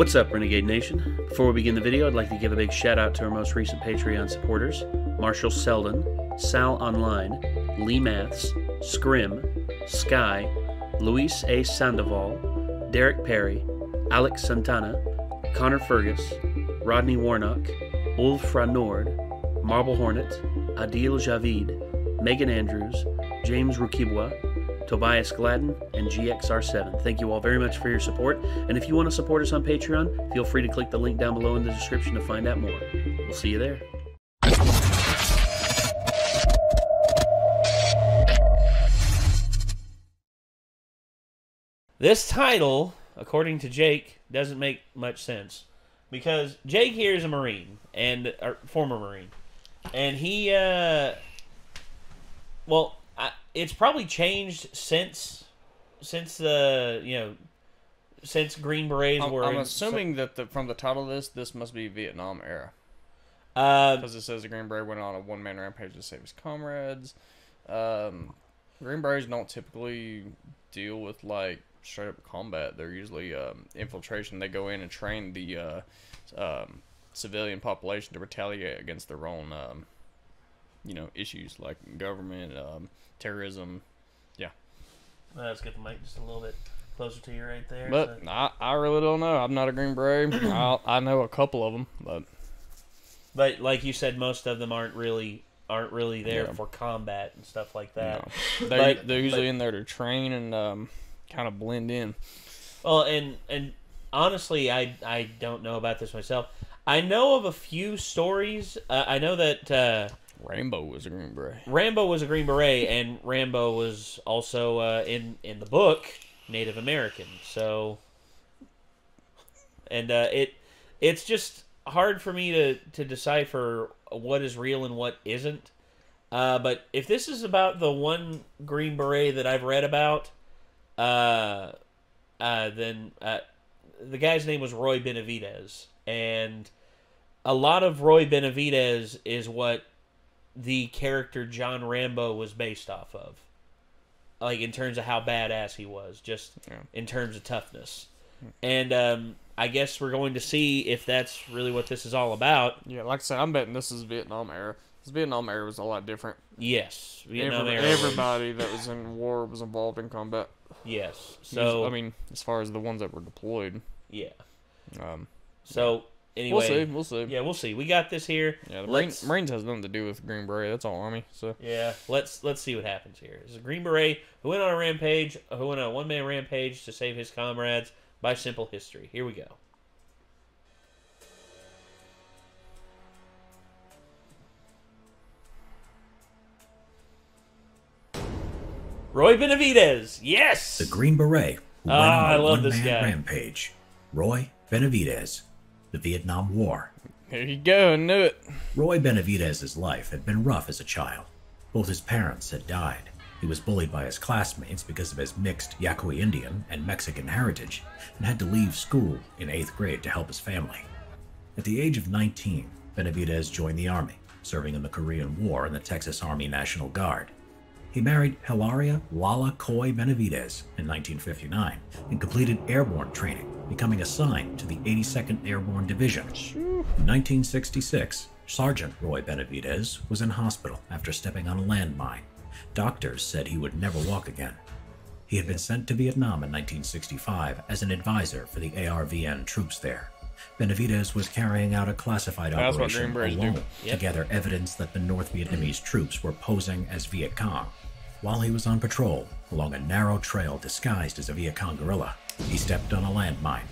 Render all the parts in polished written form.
What's up, Renegade Nation? Before we begin the video, I'd like to give a big shout out to our most recent Patreon supporters: Marshall Selden, Sal Online, Lee Maths, Scrim, Sky, Luis A. Sandoval, Derek Perry, Alex Santana, Connor Fergus, Rodney Warnock, Ulfra Nord, Marble Hornet, Adil Javid, Megan Andrews, James Rukibwa, Tobias Gladden, and GXR7. Thank you all very much for your support, and if you want to support us on Patreon, feel free to click the link down below in the description to find out more. We'll see you there. This title, according to Jake, doesn't make much sense, because Jake here is a Marine, and former Marine, and he, well, it's probably changed since the, since Green Berets were... I'm assuming that from the title of this must be Vietnam era. Because it says the Green Beret went on a one-man rampage to save his comrades. Green Berets don't typically deal with, like, straight-up combat. They're usually infiltration. They go in and train the civilian population to retaliate against their own, issues like government, terrorism. Yeah. Let's get the mic just a little bit closer to you right there. But so. I really don't know. I'm not a Green Beret. I know a couple of them, but like you said, most of them aren't really there for combat and stuff like that. No. They're usually in there to train and kind of blend in. Well, and honestly, I don't know about this myself. I know of a few stories. I know that Rambo was a Green Beret. Rambo was a Green Beret, and Rambo was also in the book Native American. So, and it's just hard for me to decipher what is real and what isn't. But if this is about the one Green Beret that I've read about, then the guy's name was Roy Benavidez, and a lot of Roy Benavidez is what the character John Rambo was based off of, like in terms of how badass he was, just in terms of toughness. And I guess we're going to see if that's really what this is all about. Yeah, like I said, I'm betting this is Vietnam era. This Vietnam era was a lot different. Yes, Vietnam era. Everybody that was in war was involved in combat. Yes, so I mean, as far as the ones that were deployed. Yeah. So. Anyway, we'll see. Yeah, we'll see. We got this here. Yeah, the Marines has nothing to do with Green Beret. That's all Army. So yeah, let's see what happens here. This is a Green Beret who went on a rampage, who went on a one-man rampage to save his comrades by simple history. Here we go. Roy Benavidez, yes. The Green Beret who went on a one-man rampage. Roy Benavidez. The Vietnam War. There you go, I knew it. Roy Benavidez's life had been rough as a child. Both his parents had died. He was bullied by his classmates because of his mixed Yaqui Indian and Mexican heritage, and had to leave school in 8th grade to help his family. At the age of 19, Benavidez joined the Army, serving in the Korean War in the Texas Army National Guard. He married Hilaria Lala Coy Benavidez in 1959 and completed airborne training, becoming assigned to the 82nd Airborne Division. In 1966, Sergeant Roy Benavidez was in hospital after stepping on a landmine. Doctors said he would never walk again. He had been sent to Vietnam in 1965 as an advisor for the ARVN troops there. Benavidez was carrying out a classified operation alone to gather evidence that the North Vietnamese troops were posing as Viet Cong. While he was on patrol along a narrow trail disguised as a Viet Cong guerrilla, he stepped on a landmine.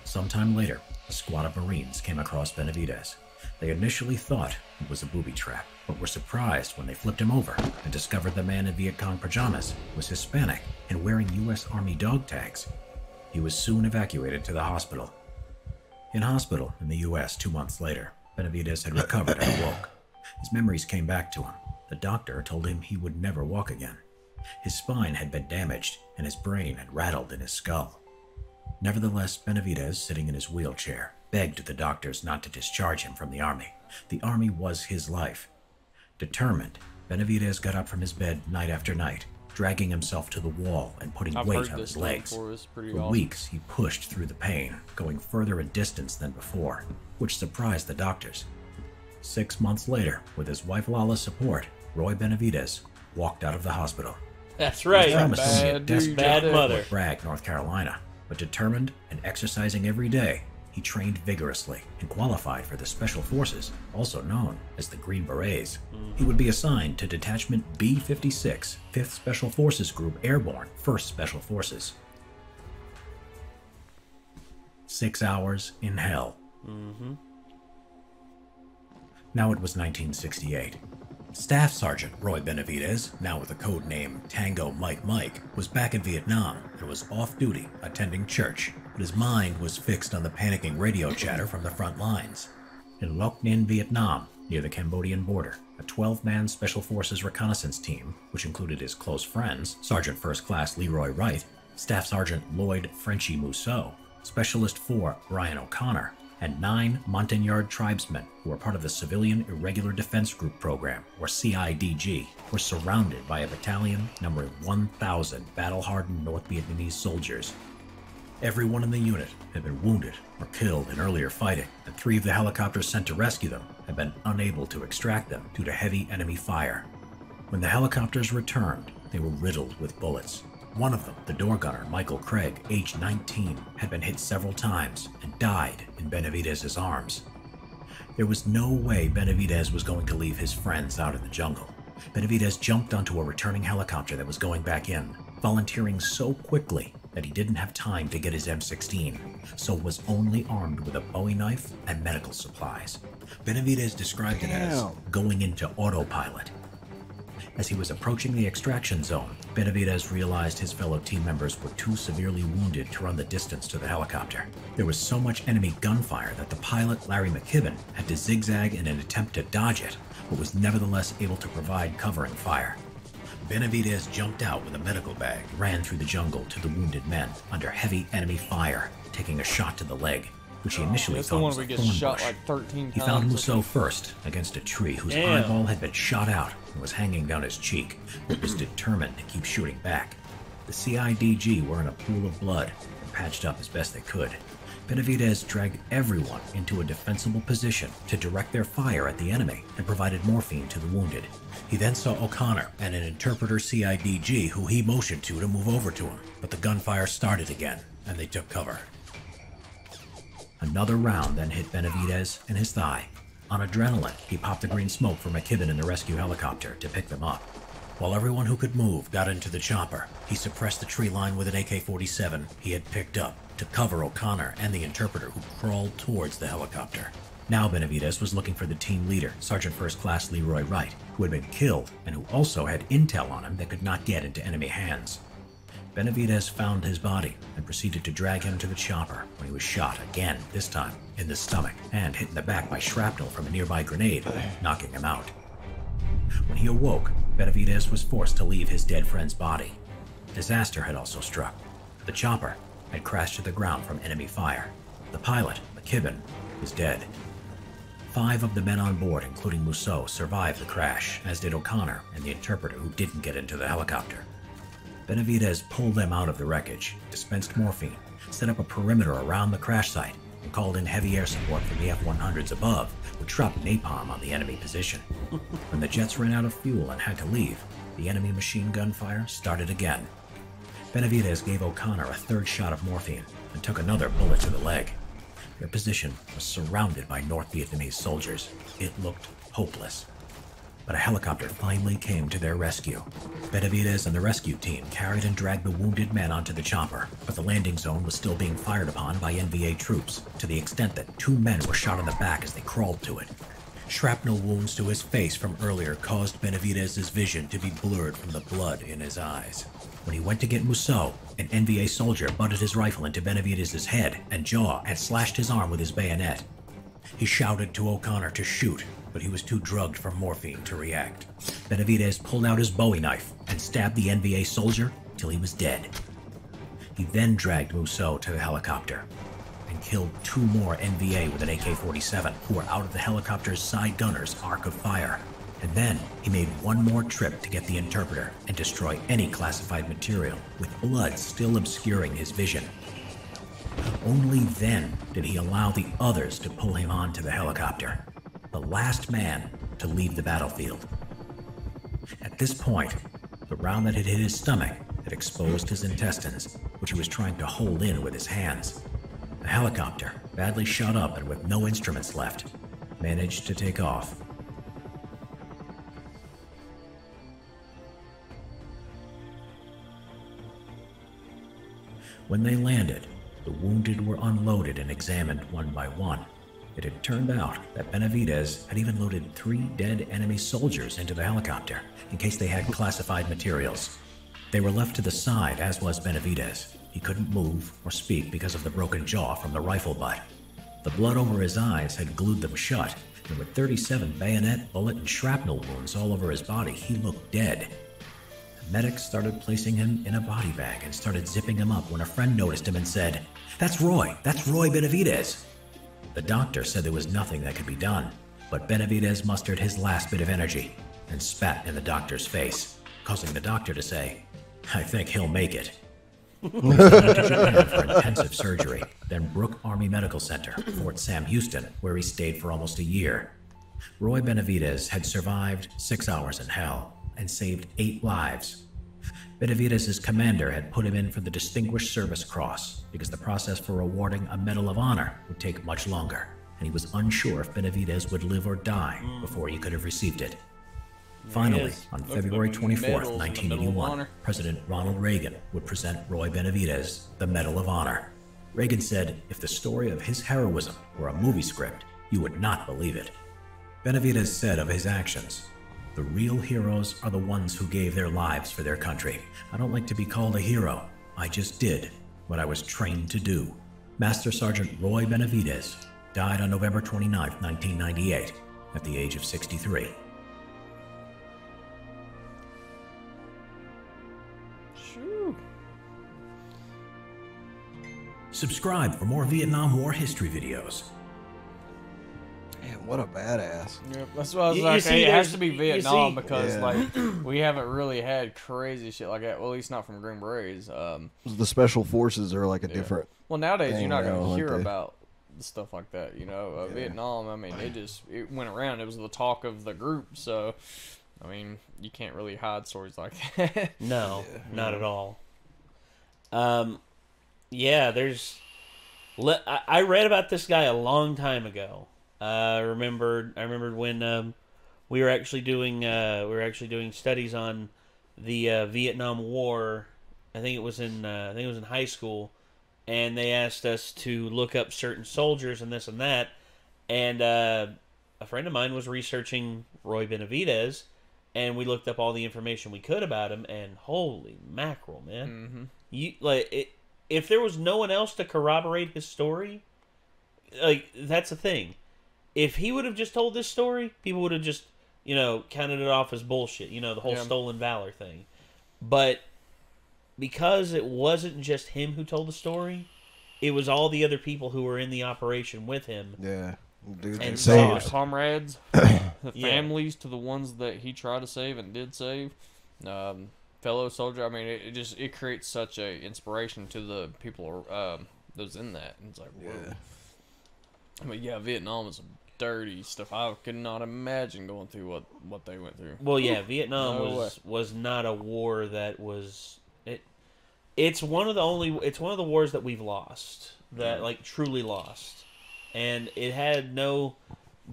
Sometime later, a squad of Marines came across Benavidez. They initially thought it was a booby trap, but were surprised when they flipped him over and discovered the man in Viet Cong pajamas was Hispanic and wearing U.S. Army dog tags. He was soon evacuated to the hospital. In hospital in the U.S. 2 months later, Benavidez had recovered and awoke. His memories came back to him. The doctor told him he would never walk again. His spine had been damaged, and his brain had rattled in his skull. Nevertheless, Benavidez, sitting in his wheelchair, begged the doctors not to discharge him from the Army. The Army was his life. Determined, Benavidez got up from his bed night after night, dragging himself to the wall and putting weight on his legs. For weeks, he pushed through the pain, going further in distance than before, which surprised the doctors. 6 months later, with his wife Lala's support, Roy Benavidez walked out of the hospital. That's right. He promised only a desk bad job mother. at Bragg, North Carolina, but determined and exercising every day, he trained vigorously and qualified for the Special Forces, also known as the Green Berets. He would be assigned to Detachment B-56, 5th Special Forces Group Airborne, 1st Special Forces. 6 hours in hell. Now it was 1968. Staff Sergeant Roy Benavidez, now with the code name Tango Mike Mike, was back in Vietnam and was off duty attending church, but his mind was fixed on the panicking radio chatter from the front lines. In Loc Ninh, Vietnam, near the Cambodian border, a 12-man Special Forces reconnaissance team, which included his close friends, Sergeant First Class Leroy Wright, Staff Sergeant Lloyd Frenchy Mousseau, Specialist 4 Brian O'Connor, and 9 Montagnard tribesmen who were part of the Civilian Irregular Defense Group Program, or CIDG, were surrounded by a battalion numbering 1,000 battle-hardened North Vietnamese soldiers. Everyone in the unit had been wounded or killed in earlier fighting, and 3 of the helicopters sent to rescue them had been unable to extract them due to heavy enemy fire. When the helicopters returned, they were riddled with bullets. One of them, the door gunner, Michael Craig, aged 19, had been hit several times and died in Benavidez's arms. There was no way Benavidez was going to leave his friends out in the jungle. Benavidez jumped onto a returning helicopter that was going back in, volunteering so quickly that he didn't have time to get his M16, so was only armed with a Bowie knife and medical supplies. Benavidez described it as going into autopilot. As he was approaching the extraction zone, Benavidez realized his fellow team members were too severely wounded to run the distance to the helicopter. There was so much enemy gunfire that the pilot, Larry McKibben, had to zigzag in an attempt to dodge it, but was nevertheless able to provide covering fire. Benavidez jumped out with a medical bag, ran through the jungle to the wounded men under heavy enemy fire, taking a shot to the leg, which he initially thought was a thorn bush. Like 13 he found Mousseau first against a tree whose eyeball had been shot out and was hanging down his cheek, but was determined to keep shooting back. The CIDG were in a pool of blood and patched up as best they could. Benavidez dragged everyone into a defensible position to direct their fire at the enemy and provided morphine to the wounded. He then saw O'Connor and an interpreter CIDG who he motioned to move over to him, but the gunfire started again and they took cover. Another round then hit Benavidez in his thigh. On adrenaline, he popped the green smoke for McKibben in the rescue helicopter to pick them up. While everyone who could move got into the chopper, he suppressed the tree line with an AK-47 he had picked up to cover O'Connor and the interpreter who crawled towards the helicopter. Now Benavidez was looking for the team leader, Sergeant First Class Leroy Wright, who had been killed and who also had intel on him that could not get into enemy hands. Benavidez found his body and proceeded to drag him to the chopper when he was shot again, this time in the stomach, and hit in the back by shrapnel from a nearby grenade, knocking him out. When he awoke, Benavidez was forced to leave his dead friend's body. Disaster had also struck. The chopper had crashed to the ground from enemy fire. The pilot, McKibben, was dead. 5 of the men on board, including Mousseau, survived the crash, as did O'Connor and the interpreter who didn't get into the helicopter. Benavidez pulled them out of the wreckage, dispensed morphine, set up a perimeter around the crash site, and called in heavy air support from the F-100s above, which dropped napalm on the enemy position. When the jets ran out of fuel and had to leave, the enemy machine gun fire started again. Benavidez gave O'Connor a 3rd shot of morphine and took another bullet to the leg. Their position was surrounded by North Vietnamese soldiers. It looked hopeless. But a helicopter finally came to their rescue. Benavidez and the rescue team carried and dragged the wounded men onto the chopper, but the landing zone was still being fired upon by NVA troops, to the extent that 2 men were shot in the back as they crawled to it. Shrapnel wounds to his face from earlier caused Benavidez's vision to be blurred from the blood in his eyes. When he went to get Mousseau, an NVA soldier butted his rifle into Benavidez's head and jaw and slashed his arm with his bayonet. He shouted to O'Connor to shoot, but he was too drugged from morphine to react. Benavidez pulled out his Bowie knife and stabbed the NVA soldier till he was dead. He then dragged Mousseau to the helicopter and killed 2 more NVA with an AK-47 who were out of the helicopter's side gunner's arc of fire. And then he made one more trip to get the interpreter and destroy any classified material, with blood still obscuring his vision. Only then did he allow the others to pull him onto the helicopter, the last man to leave the battlefield. At this point, the round that had hit his stomach had exposed his intestines, which he was trying to hold in with his hands. The helicopter, badly shot up and with no instruments left, managed to take off. When they landed, the wounded were unloaded and examined one by one. It had turned out that Benavidez had even loaded 3 dead enemy soldiers into the helicopter in case they had classified materials. They were left to the side, as was Benavidez. He couldn't move or speak because of the broken jaw from the rifle butt. The blood over his eyes had glued them shut, and with 37 bayonet, bullet, and shrapnel wounds all over his body, he looked dead. Medics started placing him in a body bag and started zipping him up when a friend noticed him and said, "That's Roy Benavidez." The doctor said there was nothing that could be done, but Benavidez mustered his last bit of energy and spat in the doctor's face, causing the doctor to say, "I think he'll make it." He was sent to Japan for intensive surgery, then Brooke Army Medical Center, Fort Sam Houston, where he stayed for almost a year. Roy Benavidez had survived 6 hours in hell and saved 8 lives. Benavidez's commander had put him in for the Distinguished Service Cross because the process for awarding a Medal of Honor would take much longer, and he was unsure if Benavidez would live or die before he could have received it. Finally, on February 24th, 1981, President Ronald Reagan would present Roy Benavidez the Medal of Honor. Reagan said if the story of his heroism were a movie script, you would not believe it. Benavidez said of his actions, "The real heroes are the ones who gave their lives for their country. I don't like to be called a hero. I just did what I was trained to do." Master Sergeant Roy Benavidez died on November 29, 1998, at the age of 63. Shoo. Subscribe for more Vietnam War history videos. Man, what a badass. Yep, that's what I was You like. see, Hey, it has there's- to be you Vietnam see- because Yeah. like we haven't really had crazy shit like that. Well, at least not from Green Berets. The special forces are like a different. Well, nowadays thing you're not now, going to aren't hear they? about stuff like that. You know, Vietnam. I mean, it went around. It was the talk of the group. So, I mean, you can't really hide stories like that. No, not at all. Yeah, there's. I read about this guy a long time ago. I remembered when we were actually doing studies on the Vietnam War. I think it was in high school, and they asked us to look up certain soldiers and this and that. And a friend of mine was researching Roy Benavidez, and we looked up all the information we could about him. And holy mackerel, man! If there was no one else to corroborate his story, like that's the thing. If he would have just told this story, people would have just, counted it off as bullshit. The whole stolen valor thing. But because it wasn't just him who told the story, it was all the other people who were in the operation with him. Yeah. Dude, And save His it. comrades, the Yeah. families to the ones that he tried to save and did save, fellow soldier. I mean, it creates such a inspiration to the people those in that. And it's like, whoa. Yeah. I mean, yeah, Vietnam is some dirty stuff. I could not imagine going through what they went through. Well, yeah, Vietnam No was not a war that was it. It's one of the wars that we've lost, that like truly lost, and it had no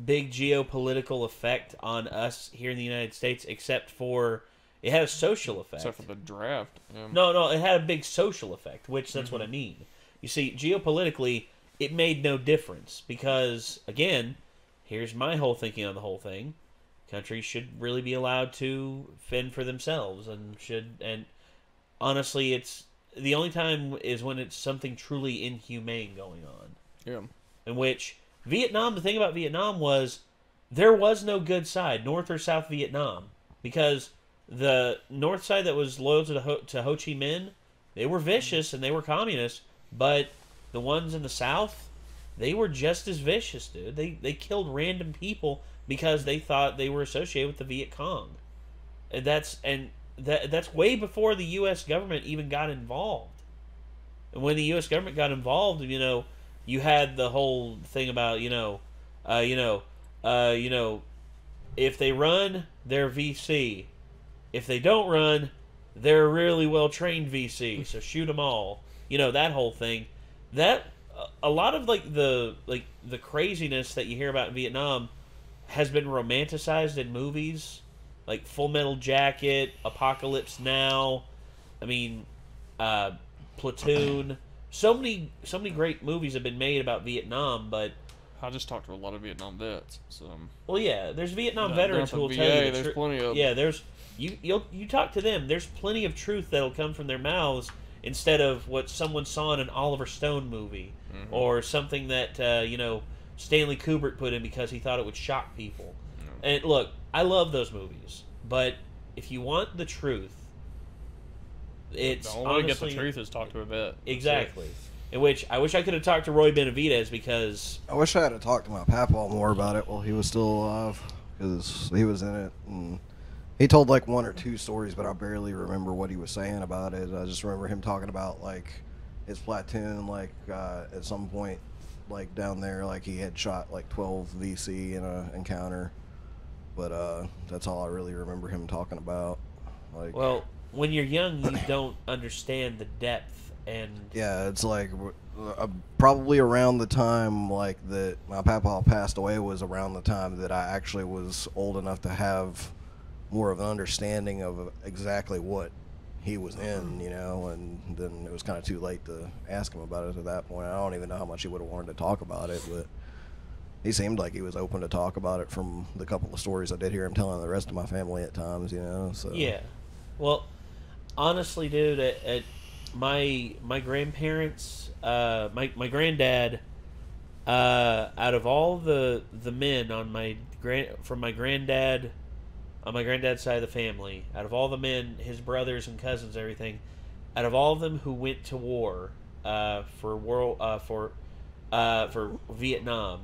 big geopolitical effect on us here in the United States, except for it had a social effect. Except for the draft. Yeah. No, it had a big social effect, which that's what I mean. You see, geopolitically, it made no difference because, again, here's my whole thinking on the whole thing: countries should really be allowed to fend for themselves, and honestly, it's the only time is when it's something truly inhumane going on. Yeah. In which Vietnam, the thing about Vietnam was there was no good side, North or South Vietnam, because the North side that was loyal to Ho Chi Minh, they were vicious and they were communist, but the ones in the South, they were just as vicious, dude. They killed random people because they thought they were associated with the Viet Cong. And that's way before the U.S. government even got involved. And when the U.S. government got involved, you had the whole thing about, if they run, they're VC. If they don't run, they're a really well-trained VC. So shoot them all. That whole thing. That a lot of the craziness that you hear about in Vietnam has been romanticized in movies, like Full Metal Jacket, Apocalypse Now. Platoon. So many great movies have been made about Vietnam, but I just talked to a lot of Vietnam vets. So. Well, yeah, there's Vietnam veterans who will tell you there's plenty of. Yeah, you talk to them. There's plenty of truth that'll come from their mouths instead of what someone saw in an Oliver Stone movie or something that Stanley Kubrick put in because he thought it would shock people. And look, I love those movies, but if you want the truth, it's the only way to get the truth is talk to a vet. Exactly. In which I wish I could have talked to Roy Benavidez because I wish I had talked to my papaw more about it while he was still alive, because he was in it and he told like one or two stories, but I barely remember what he was saying about it. I just remember him talking about like his platoon, like at some point, like down there, like he had shot like 12 VC in a encounter, but that's all I really remember him talking about. Like, well, when you're young, you don't understand the depth and yeah, it's like probably around the time like that my papa passed away was around the time that I actually was old enough to have more of an understanding of exactly what he was in, and then it was kind of too late to ask him about it at that point. I don't even know how much he would have wanted to talk about it, but he seemed like he was open to talk about it from the couple of stories I did hear him telling the rest of my family at times, so. Yeah. Well, honestly, dude, my grandparents, my granddad, out of all the men on my granddad, on my granddad's side of the family, out of all the men, his brothers and cousins, everything, out of all of them who went to war for Vietnam,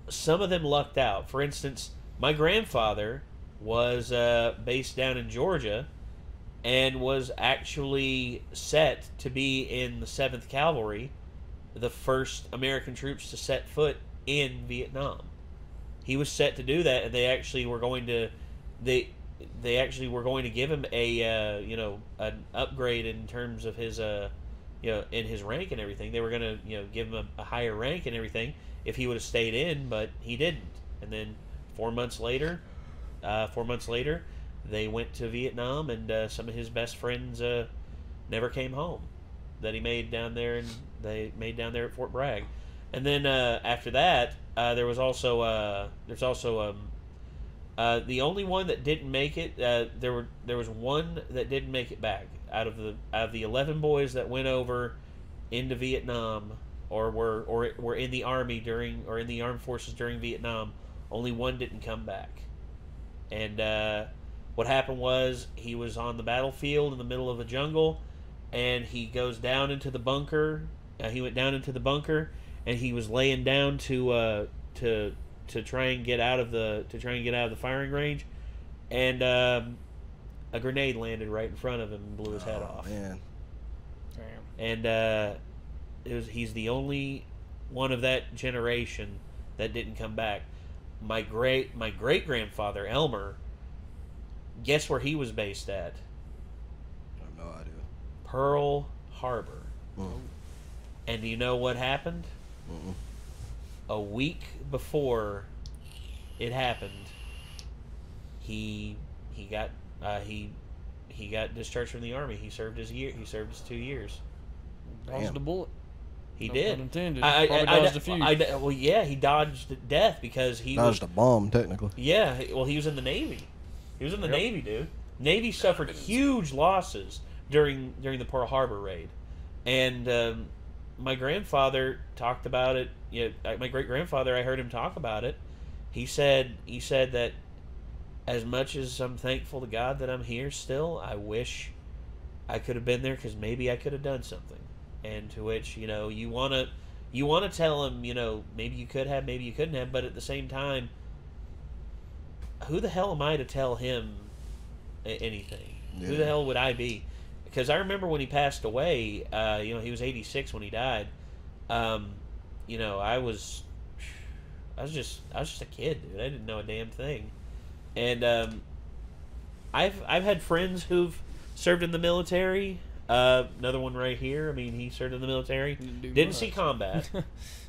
some of them lucked out. For instance, my grandfather was based down in Georgia and was actually set to be in the 7th Cavalry, the first American troops to set foot in Vietnam. He was set to do that, and they actually were going to give him a an upgrade in terms of his in his rank and everything. They were going to give him a higher rank and everything if he would have stayed in, but he didn't. And then 4 months later, they went to Vietnam, and some of his best friends never came home that he made down there, and they made down there at Fort Bragg. And then after that, there was also the only one that didn't make it. There was one that didn't make it back out of the 11 boys that went over into Vietnam or were in the army in the armed forces during Vietnam. Only one didn't come back. And what happened was he was on the battlefield in the middle of the jungle, and he goes down into the bunker. He went down into the bunker, and he was laying down to try and get out of the firing range, and a grenade landed right in front of him and blew his head off. Man. Damn. And he's the only one of that generation that didn't come back. My great grandfather Elmer, guess where he was based at? I have no idea. Pearl Harbor. Mm. And do you know what happened? Mm-mm. A week before it happened, he got discharged from the army. He served his 2 years. Dodged a bullet. He No did. pun intended. Probably dodged a few. Well, yeah, he dodged death because he dodged a bomb, technically. Yeah, well, he was in the Navy. He was in the Navy, dude. Navy suffered huge losses during the Pearl Harbor raid, and my grandfather talked about it. My great grandfather, I heard him talk about it. He said that as much as I'm thankful to God that I'm here still, I wish I could have been there because maybe I could have done something. And to which you wanna tell him maybe you could have, maybe you couldn't have, but at the same time who the hell am I to tell him anything? Yeah. Who the hell would I be? Because I remember when he passed away, you know, he was 86 when he died. You know, I was just a kid, dude. I didn't know a damn thing. And I've had friends who've served in the military. Another one right here. I mean, he served in the military. Didn't see combat.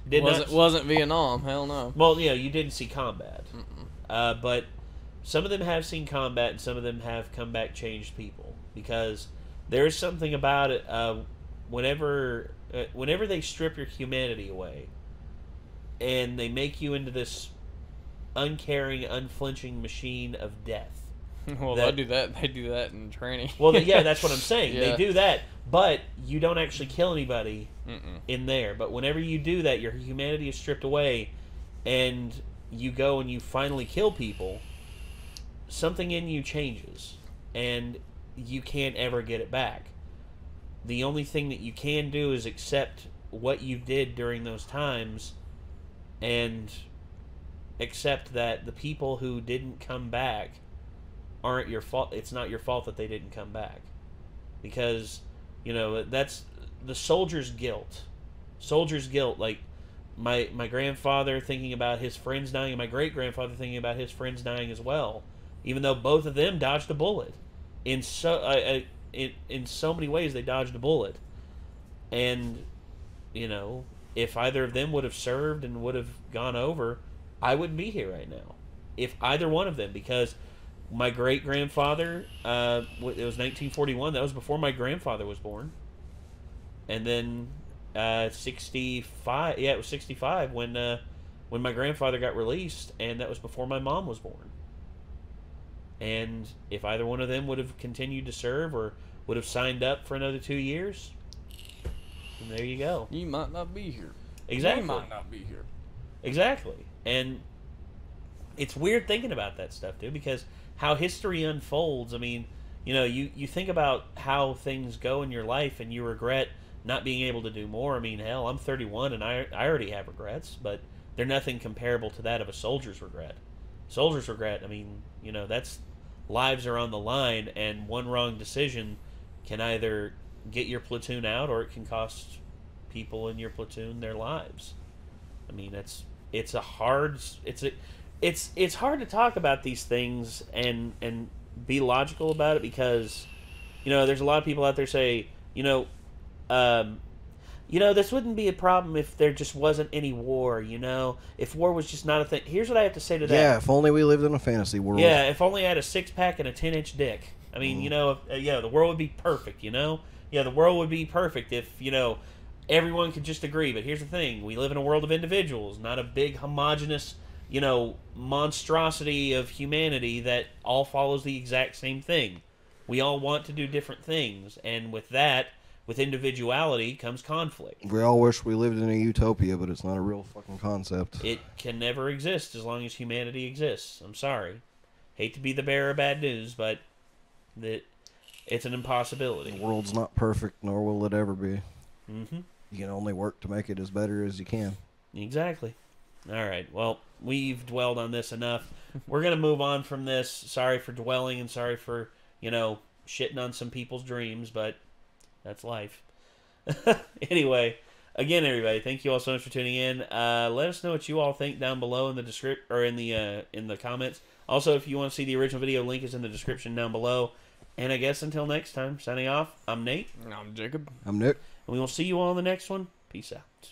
Wasn't Vietnam. Hell no. Well, you know, you didn't see combat. But some of them have seen combat, and some of them have come back changed people. Because there is something about it. Whenever they strip your humanity away, and they make you into this uncaring, unflinching machine of death. Well, they do that. They do that in training. Well, yeah, that's what I'm saying. Yeah. They do that, but you don't actually kill anybody in there. But whenever you do that, your humanity is stripped away, and you go and you finally kill people, something in you changes, and you can't ever get it back. The only thing that you can do is accept what you did during those times, and accept that the people who didn't come back aren't your fault. It's not your fault that they didn't come back, because, you know, that's the soldier's guilt. Soldier's guilt. Like my grandfather thinking about his friends dying, and my great grandfather thinking about his friends dying as well, even though both of them dodged a bullet. In so many ways, they dodged a bullet, and, you know, if either of them would have served and would have gone over, I wouldn't be here right now. If either one of them, because my great-grandfather, it was 1941. That was before my grandfather was born. And then 65. Yeah, it was 65 when my grandfather got released, and that was before my mom was born. And if either one of them would have continued to serve or would have signed up for another 2 years, then there you go. You might not be here. Exactly. You might not be here. Exactly. And it's weird thinking about that stuff, dude, because how history unfolds. I mean, you know, you think about how things go in your life and you regret not being able to do more. I mean, hell, I'm 31 and I already have regrets, but they're nothing comparable to that of a soldier's regret. Soldier's regret, I mean, you know, that's lives are on the line, and one wrong decision can either get your platoon out or it can cost people in your platoon their lives. I mean, it's hard to talk about these things and be logical about it, because, you know, there's a lot of people out there say, this wouldn't be a problem if there just wasn't any war, you know, if war was just not a thing. Here's what I have to say to that. Yeah, if only we lived in a fantasy world. Yeah, if only I had a 6-pack and a 10-inch dick. I mean, you know, the world would be perfect, you know? Yeah, the world would be perfect if, you know, everyone could just agree. But here's the thing. We live in a world of individuals, not a big homogenous, you know, monstrosity of humanity that all follows the exact same thing. We all want to do different things. And with that, with individuality comes conflict. We all wish we lived in a utopia, but it's not a real fucking concept. It can never exist as long as humanity exists. I'm sorry. Hate to be the bearer of bad news, but it's an impossibility. The world's not perfect, nor will it ever be. Mm-hmm. You can only work to make it as better as you can. Exactly. All right. Well, we've dwelled on this enough. We're going to move on from this. Sorry for dwelling and sorry for, you know, shitting on some people's dreams, but that's life. Anyway, again, everybody, thank you all so much for tuning in. Let us know what you all think down below in the in the comments. Also, if you want to see the original video, link is in the description down below. And I guess until next time, signing off, I'm Nate. And I'm Jacob. I'm Nick. And we will see you all in the next one. Peace out.